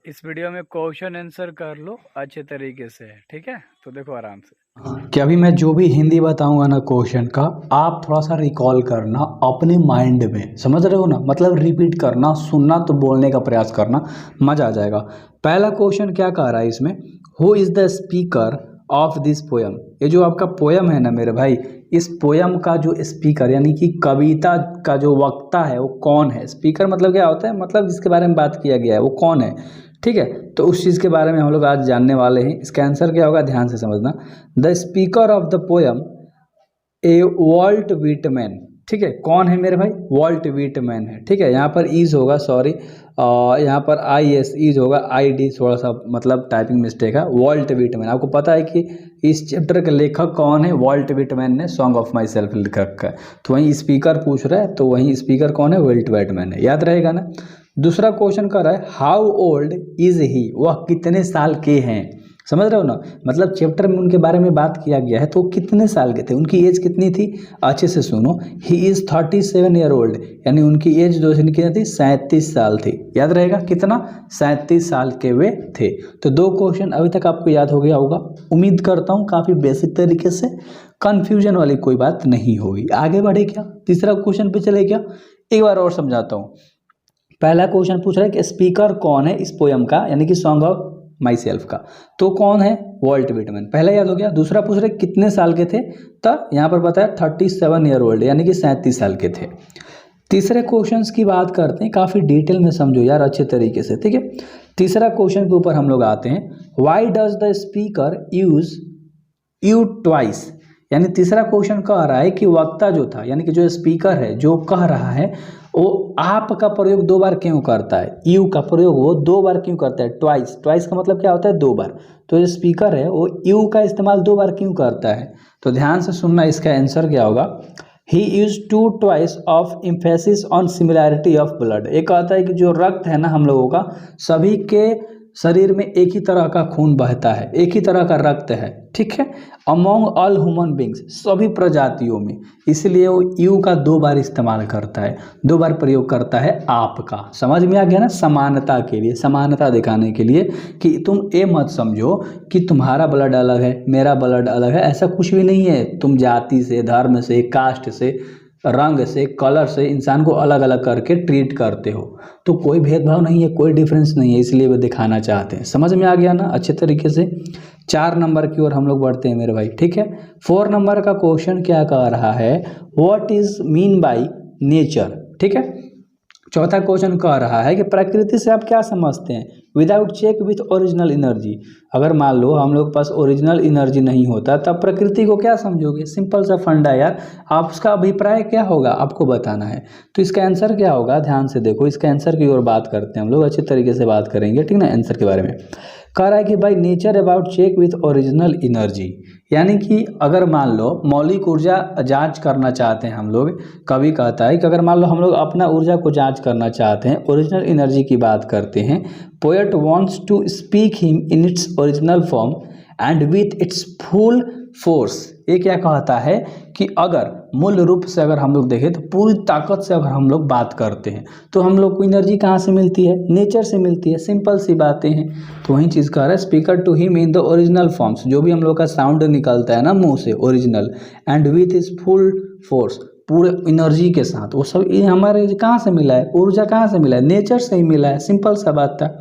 इस वीडियो में question answer कर लो अच्छे तरीके से, ठीक है? तो देखो आराम से। कि अभी मैं जो भी हिंदी बताऊंगा ना क्वेश्चन का, आप थोड़ा सा रिकॉल करना अपने माइंड में, समझ रहे हो ना? मतलब रिपीट करना, सुनना तो बोलने का प्रयास करना, मजा आ जाएगा। पहला क्वेश्चन क्या कह रहा है इसमें, who is the speaker of this poem. ये जो आपका पोयम है ना मेरे भाई, इस पोयम का जो स्पीकर यानी कि कविता का जो वक्ता है वो कौन है। स्पीकर मतलब क्या होता है, मतलब जिसके बारे में बात किया गया है वो कौन है, ठीक है? तो उस चीज़ के बारे में हम लोग आज जानने वाले हैं। इसका आंसर क्या होगा, ध्यान से समझना। The speaker of the poem A Walt Whitman. ठीक है, कौन है मेरे भाई? वॉल्ट विटमैन है। ठीक है, यहाँ पर ईज होगा, सॉरी, यहाँ पर आई एस ईज होगा, आई डी थोड़ा सा मतलब टाइपिंग मिस्टेक है। वॉल्ट विटमैन, आपको पता है कि इस चैप्टर के लेखक कौन है? वॉल्ट विटमैन ने सॉन्ग ऑफ माई सेल्फ लिख रखा है। तो वहीं स्पीकर पूछ रहा है, तो वहीं स्पीकर कौन है? वॉल्ट विटमैन है, याद रहेगा ना। दूसरा क्वेश्चन कर रहा है, हाउ ओल्ड इज ही, वह कितने साल के हैं। समझ रहे हो ना, मतलब चैप्टर में उनके बारे में बात किया गया है, तो कितने साल के थे, उनकी एज कितनी थी। अच्छे से सुनो, ही इज 37 ईयर ओल्ड, यानी उनकी एज जो कितनी थी? 37 साल थी। याद रहेगा कितना? 37 साल के वे थे। तो दो क्वेश्चन अभी तक आपको याद हो गया होगा, उम्मीद करता हूँ काफ़ी बेसिक तरीके से, कन्फ्यूजन वाली कोई बात नहीं होगी। आगे बढ़े क्या, तीसरा क्वेश्चन पे चले क्या? एक बार और समझाता हूँ। पहला क्वेश्चन पूछ रहा है कि स्पीकर कौन है इस पोयम का, यानी कि सॉन्ग ऑफ माई सेल्फ का, तो कौन है? वॉल्ट विटमैन, पहला याद हो गया। दूसरा पूछ रहे कितने साल के थे, तो यहाँ पर बताया 37 ईयर ओल्ड, यानी कि 37 साल के थे। तीसरे क्वेश्चंस की बात करते हैं, काफ़ी डिटेल में समझो यार अच्छे तरीके से, ठीक है? तीसरा क्वेश्चन के ऊपर हम लोग आते हैं, why does the speaker use you twice. यानी तीसरा क्वेश्चन कह रहा है कि वक्ता जो था, यानी कि जो स्पीकर है जो कह रहा है, वो आप का प्रयोग दो बार क्यों करता है, यू का प्रयोग वो दो बार क्यों करता है, ट्वाइस। ट्वाइस का मतलब क्या होता है? दो बार। तो जो स्पीकर है वो यू का इस्तेमाल दो बार क्यों करता है, तो ध्यान से सुनना, इसका आंसर क्या होगा। He use to twice of emphasis on similarity of blood. एक कहता है कि जो रक्त है ना हम लोगों का, सभी के शरीर में एक ही तरह का खून बहता है, एक ही तरह का रक्त है, ठीक है, अमोंग ऑल ह्यूमन बींग्स, सभी प्रजातियों में। इसलिए वो यू का दो बार इस्तेमाल करता है, दो बार प्रयोग करता है आपका। समझ में आ गया ना? समानता के लिए, समानता दिखाने के लिए, कि तुम ये मत समझो कि तुम्हारा ब्लड अलग है मेरा ब्लड अलग है, ऐसा कुछ भी नहीं है। तुम जाति से, धर्म से, कास्ट से, रंग से, कलर से इंसान को अलग अलग करके ट्रीट करते हो, तो कोई भेदभाव नहीं है, कोई डिफरेंस नहीं है, इसलिए वो दिखाना चाहते हैं। समझ में आ गया ना अच्छे तरीके से? 4 नंबर की ओर हम लोग बढ़ते हैं मेरे भाई, ठीक है? 4 नंबर का क्वेश्चन क्या कह रहा है, what is mean by nature, ठीक है? चौथा क्वेश्चन कह रहा है कि प्रकृति से आप क्या समझते हैं, without check with original energy. अगर मान लो हम लोग के पास ओरिजिनल एनर्जी नहीं होता, तब प्रकृति को क्या समझोगे? सिंपल सा फंडा यार, आप उसका अभिप्राय क्या होगा आपको बताना है। तो इसका आंसर क्या होगा, ध्यान से देखो, इसका आंसर की ओर बात करते हैं हम लोग, अच्छे तरीके से बात करेंगे, ठीक ना? आंसर के बारे में कह रहा है कि भाई nature about check with original energy, यानी कि अगर मान लो मौलिक ऊर्जा जांच करना चाहते हैं हम लोग, कवि कहता है कि अगर मान लो हम लोग अपना ऊर्जा को जांच करना चाहते हैं, ओरिजिनल एनर्जी की बात करते हैं, poet wants to speak him in its original form and with its full force. ये क्या कहता है कि अगर मूल रूप से अगर हम लोग देखें तो पूरी ताकत से अगर हम लोग बात करते हैं, तो हम लोग को एनर्जी कहाँ से मिलती है? नेचर से मिलती है, सिंपल सी बातें हैं। तो वही चीज़ कह रहा है, speaker to him in the original forms, जो भी हम लोग का साउंड निकलता है ना मुंह से, original, and with is full force, पूरे एनर्जी के साथ, वो सब ये हमारे कहाँ से मिला है? ऊर्जा कहाँ से मिला है? नेचर से ही मिला है, सिंपल सा बात था।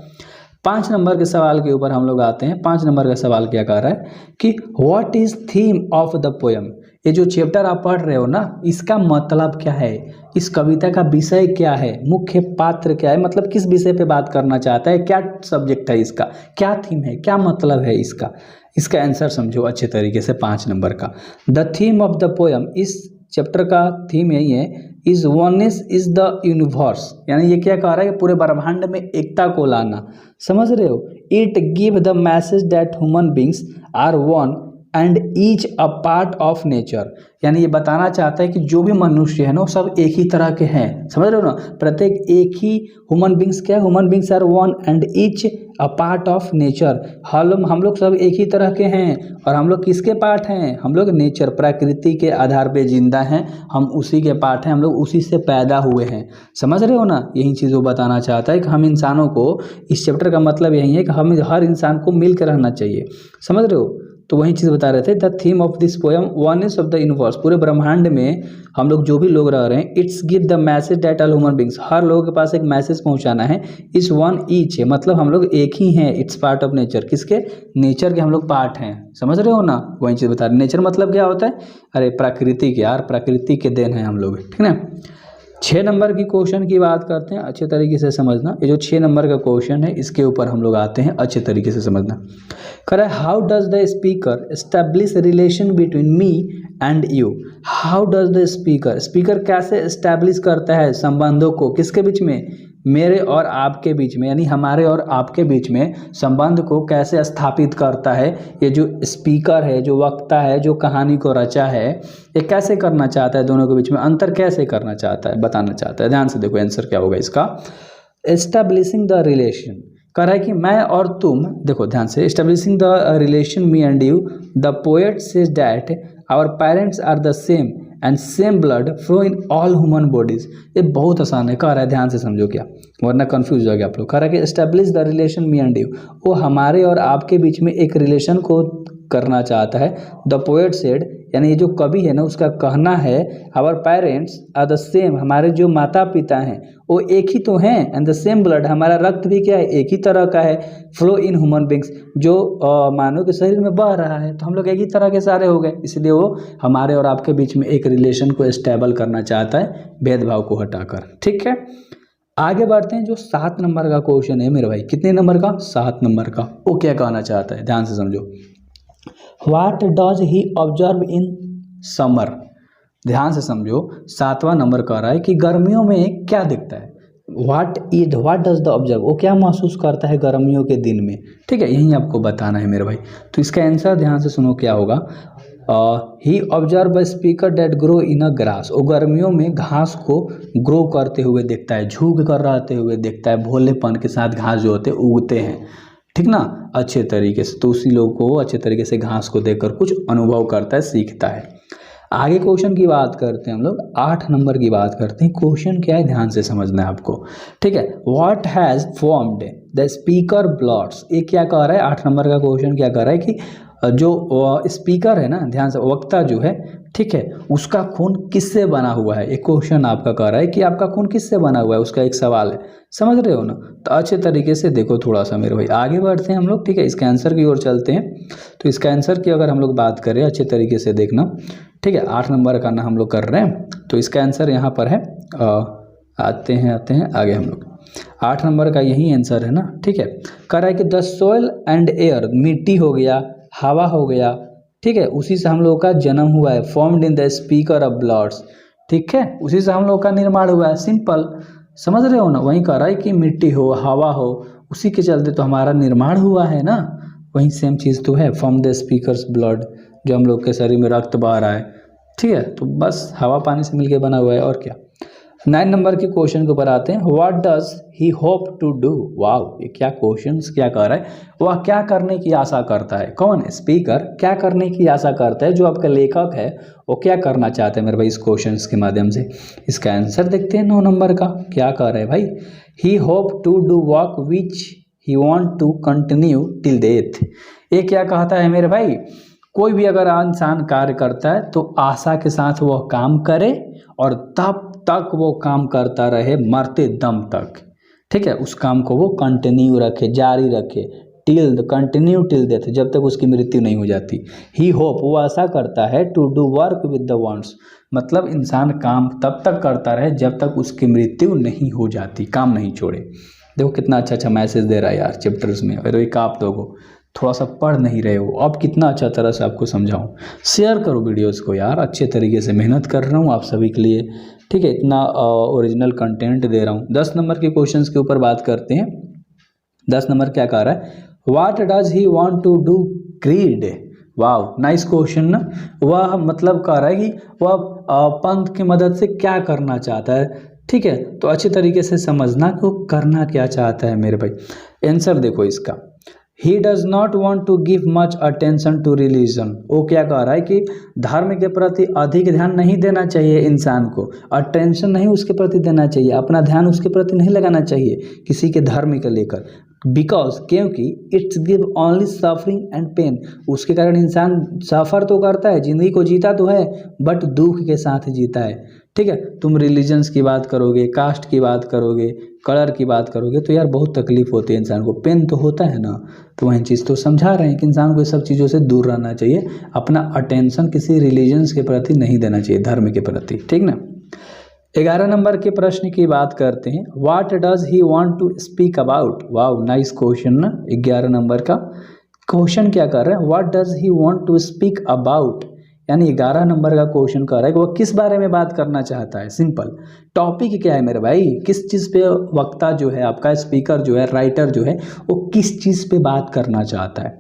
5 नंबर के सवाल के ऊपर हम लोग आते हैं। 5 नंबर का सवाल क्या कह रहा है कि what is theme of the poem. ये जो चैप्टर आप पढ़ रहे हो ना, इसका मतलब क्या है, इस कविता का विषय क्या है, मुख्य पात्र क्या है, मतलब किस विषय पे बात करना चाहता है, क्या सब्जेक्ट है इसका, क्या थीम है, क्या मतलब है इसका। इसका आंसर समझो अच्छे तरीके से 5 नंबर का। The theme of the poem, इस चैप्टर का थीम यही है, is oneness is the universe, यानी ये क्या कह रहा है कि पूरे ब्रह्मांड में एकता को लाना। समझ रहे हो? It give the message that human beings are one and each a part of nature, यानी ये बताना चाहता है कि जो भी मनुष्य है ना वो सब एक ही तरह के हैं, समझ रहे हो ना। प्रत्येक एक ही ह्यूमन बींग्स, क्या human beings are one and each a part of nature. हम लोग सब एक ही तरह के हैं और हम लोग किसके पार्ट हैं, हम लोग नेचर प्रकृति के आधार पे जिंदा हैं, हम उसी के पार्ट हैं, हम लोग उसी से पैदा हुए हैं, समझ रहे हो ना। यही चीज़ वो बताना चाहता है कि हम इंसानों को, इस चैप्टर का मतलब यही है कि हम हर इंसान को मिल कर रहना चाहिए, समझ रहे हो। तो वही चीज़ बता रहे थे, the theme of this poem oneness of the universe, पूरे ब्रह्मांड में हम लोग जो भी लोग रह रहे हैं, it's give the message that all human beings, हर लोगों के पास एक मैसेज पहुंचाना है। इस वन ईच है, मतलब हम लोग एक ही हैं, इट्स पार्ट ऑफ नेचर, किसके, नेचर के हम लोग पार्ट हैं, समझ रहे हो ना। वही चीज़ बता रहे, नेचर मतलब क्या होता है, अरे प्रकृति के, यार प्रकृति के देन है हम लोग, ठीक ना। 6 नंबर की क्वेश्चन की बात करते हैं, अच्छे तरीके से समझना। ये जो 6 नंबर का क्वेश्चन है इसके ऊपर हम लोग आते हैं, अच्छे तरीके से समझना। कह रहा है, how does the speaker establish relation between me and you. How does the speaker, speaker कैसे एस्टेब्लिश करता है संबंधों को, किसके बीच में, मेरे और आपके बीच में, यानी हमारे और आपके बीच में संबंध को कैसे स्थापित करता है। ये जो स्पीकर है, जो वक्ता है, जो कहानी को रचा है, ये कैसे करना चाहता है, दोनों के बीच में अंतर कैसे करना चाहता है, बताना चाहता है। ध्यान से देखो आंसर क्या होगा इसका। एस्टेब्लिशिंग द रिलेशन, कह रहा है कि मैं और तुम, देखो ध्यान से, establishing the relation me and you, the poet says that our parents are the same and same blood flow in all human bodies. ये बहुत आसान है, कह रहा है ध्यान से समझो क्या, वरना कंफ्यूज हो गया आप लोग। कह रहा है कि establish the relation me and you, वो हमारे और आपके बीच में एक रिलेशन को करना चाहता है। द पोएट सेड, यानी ये जो कवि है ना उसका कहना है, our parents are the same, हमारे जो माता पिता हैं वो एक ही तो हैं, एंड द सेम ब्लड, हमारा रक्त भी क्या है, एक ही तरह का है। फ्लो इन ह्यूमन बींग्स, जो मानव के शरीर में बह रहा है, तो हम लोग एक ही तरह के सारे हो गए, इसलिए वो हमारे और आपके बीच में एक रिलेशन को स्टेबल करना चाहता है, भेदभाव को हटाकर, ठीक है। आगे बढ़ते हैं, जो 7 नंबर का क्वेश्चन है मेरे भाई, कितने नंबर का, 7 नंबर का, वो क्या कहना चाहता है, ध्यान से समझो। What does he observe in summer, ध्यान से समझो। 7वां नंबर कह रहा है कि गर्मियों में क्या दिखता है। व्हाट डज द ऑब्जर्व, वो क्या महसूस करता है गर्मियों के दिन में, ठीक है, यही आपको बताना है मेरे भाई। तो इसका आंसर ध्यान से सुनो क्या होगा। He observe a speaker date grow in a grass, वो गर्मियों में घास को ग्रो करते हुए देखता है, झुक कर रहते हुए देखता है, भोलेपन के साथ घास जो होते उगते हैं, ठीक ना, अच्छे तरीके से। तो उसी लोग को अच्छे तरीके से घास को देखकर कुछ अनुभव करता है, सीखता है। आगे क्वेश्चन की बात करते हैं हम लोग, 8 नंबर की बात करते हैं। क्वेश्चन क्या है ध्यान से समझना है आपको, ठीक है। What has formed the speaker bloods, ये क्या कह रहा है, 8 नंबर का क्वेश्चन क्या कह रहा है कि जो स्पीकर है ना, ध्यान से, वक्ता जो है, ठीक है, उसका खून किससे बना हुआ है। एक क्वेश्चन आपका कह रहा है कि आपका खून किससे बना हुआ है, उसका एक सवाल है, समझ रहे हो ना। तो अच्छे तरीके से देखो थोड़ा सा मेरे भाई, आगे बढ़ते हैं हम लोग, ठीक है, इसके आंसर की ओर चलते हैं। तो इसका आंसर की अगर हम लोग बात करें, अच्छे तरीके से देखना, ठीक है, 8 नंबर का ना हम लोग कर रहे हैं, तो इसका आंसर यहाँ पर है। आते हैं आगे हम लोग, 8 नंबर का यही आंसर है ना, ठीक है। कह रहा है कि द सोइल एंड एयर, मिट्टी हो गया, हवा हो गया, ठीक है, उसी से हम लोग का जन्म हुआ है। Formed in the speaker of bloods, ठीक है, उसी से हम लोग का निर्माण हुआ है, सिंपल, समझ रहे हो ना। वहीं कह रहा है कि मिट्टी हो, हवा हो, उसी के चलते तो हमारा निर्माण हुआ है ना, वही सेम चीज़ तो है, फ्रॉम द स्पीकर्स ब्लड, जो हम लोग के शरीर में रक्त बह रहा है, ठीक है, तो बस हवा पानी से मिलके बना हुआ है, और क्या। 9 नंबर के क्वेश्चन के ऊपर आते हैं। What does he hope to do, wow, ये क्या क्वेश्चंस क्या कर रहा है, वह क्या करने की आशा करता है, कौन, स्पीकर क्या करने की आशा करता है, जो आपका लेखक है वो क्या करना चाहते हैं मेरे भाई इस क्वेश्चन के माध्यम से। इसका आंसर देखते हैं 9 नंबर का, क्या कर रहे हैं भाई। He hope to do work which he want to continue till death, ये क्या कहता है मेरे भाई, कोई भी अगर इंसान कार्य करता है तो आशा के साथ वह काम करे और तब तक वो काम करता रहे, मरते दम तक, ठीक है, उस काम को वो कंटिन्यू रखे, जारी रखे, कंटिन्यू टिल डेथ, जब तक उसकी मृत्यु नहीं हो जाती। ही होप, वो आशा करता है, to do work with the wants, मतलब इंसान काम तब तक करता रहे जब तक उसकी मृत्यु नहीं हो जाती, काम नहीं छोड़े। देखो कितना अच्छा मैसेज दे रहा है यार चैप्टर्स में, और एक आप लोगों थोड़ा सा पढ़ नहीं रहे हो, अब कितना अच्छा तरह से आपको समझाऊं। शेयर करो वीडियोस को यार, अच्छे तरीके से मेहनत कर रहा हूँ आप सभी के लिए, ठीक है, इतना ओरिजिनल कंटेंट दे रहा हूँ। 10 नंबर के क्वेश्चंस के ऊपर बात करते हैं। 10 नंबर क्या कह रहा है, what does he want to do greed, वाह नाइस क्वेश्चन ना। वह मतलब कह रहा है कि वह पंथ की मदद से क्या करना चाहता है। ठीक है, तो अच्छे तरीके से समझना कि वो करना क्या चाहता है मेरे भाई। आंसर देखो इसका, he does not want to give much attention to religion. वो क्या कह रहा है कि धर्म के प्रति अधिक ध्यान नहीं देना चाहिए इंसान को, अटेंशन नहीं उसके प्रति देना चाहिए, अपना ध्यान उसके प्रति नहीं लगाना चाहिए किसी के धर्म के लेकर। बिकॉज क्योंकि it's give only suffering and pain. उसके कारण इंसान सफ़र तो करता है, ज़िंदगी को जीता तो है, बट दुख के साथ जीता है। ठीक है, तुम रिलीजन्स की बात करोगे, कास्ट की बात करोगे, कलर की बात करोगे तो यार बहुत तकलीफ होती है इंसान को, पेन तो होता है ना। तो वही चीज़ तो समझा रहे हैं कि इंसान को ये सब चीज़ों से दूर रहना चाहिए, अपना अटेंशन किसी रिलीजन्स के प्रति नहीं देना चाहिए, धर्म के प्रति। ठीक ना। 11 नंबर के प्रश्न की बात करते हैं, what does he want to speak about. Wow nice question ना। 11 नंबर का क्वेश्चन क्या कर रहे हैं, what does he want to speak about, यानी 11 नंबर का क्वेश्चन कर रहा है कि वह किस बारे में बात करना चाहता है। सिंपल टॉपिक क्या है मेरे भाई, किस चीज़ पे वक्ता जो है आपका, स्पीकर जो है, राइटर जो है, वो किस चीज़ पे बात करना चाहता है।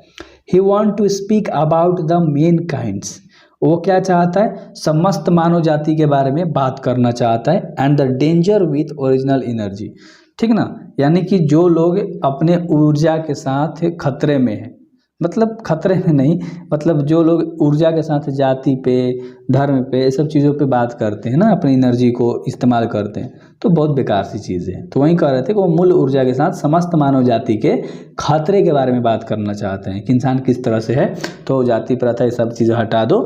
He want to speak about the mankind, वो क्या चाहता है, समस्त मानव जाति के बारे में बात करना चाहता है। And the danger with original energy, ठीक ना, यानी कि जो लोग अपने ऊर्जा के साथ खतरे में हैं, मतलब खतरे में नहीं, मतलब जो लोग ऊर्जा के साथ जाति पे, धर्म पे, ये सब चीज़ों पे बात करते हैं ना, अपनी एनर्जी को इस्तेमाल करते हैं, तो बहुत बेकार सी चीज़ें हैं। तो वहीं कह रहे थे कि वो मूल ऊर्जा के साथ समस्त मानव जाति के खतरे के बारे में बात करना चाहते हैं कि इंसान किस तरह से है। तो जाति प्रथा ये सब चीज़ें हटा दो।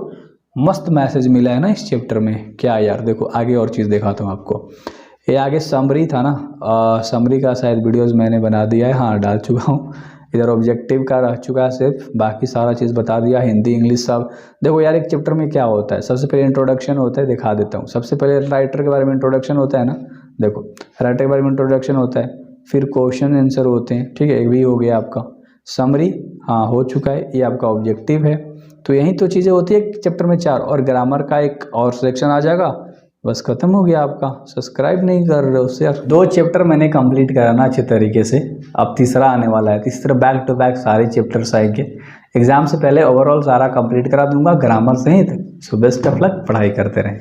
मस्त मैसेज मिला है ना इस चैप्टर में, क्या यार। देखो आगे और चीज़ दिखाता हूँ आपको। ये आगे समरी था ना, समरी का शायद वीडियोस मैंने बना दिया है, हाँ डाल चुका हूँ। इधर ऑब्जेक्टिव का रह चुका है सिर्फ, बाकी सारा चीज़ बता दिया, हिंदी इंग्लिश सब। देखो यार एक चैप्टर में क्या होता है, सबसे पहले इंट्रोडक्शन होता है, दिखा देता हूँ। सबसे पहले राइटर के बारे में इंट्रोडक्शन होता है ना, देखो राइटर के बारे में इंट्रोडक्शन होता है, फिर क्वेश्चन आंसर होते हैं, ठीक है, एक भी हो गया आपका। समरी हाँ हो चुका है, ये आपका ऑब्जेक्टिव है। तो यही तो चीज़ें होती है चैप्टर में 4, और ग्रामर का एक और सेक्शन आ जाएगा, बस खत्म हो गया आपका। सब्सक्राइब नहीं कर रहे हो उससे। 2 चैप्टर मैंने कंप्लीट कराना अच्छे तरीके से, अब तीसरा आने वाला है। तीसरा बैक टू बैक सारे चैप्टर्स आएंगे। एग्जाम से पहले ओवरऑल सारा कंप्लीट करा दूंगा ग्रामर सहित। सो बेस्ट ऑफ लक, पढ़ाई करते रहें।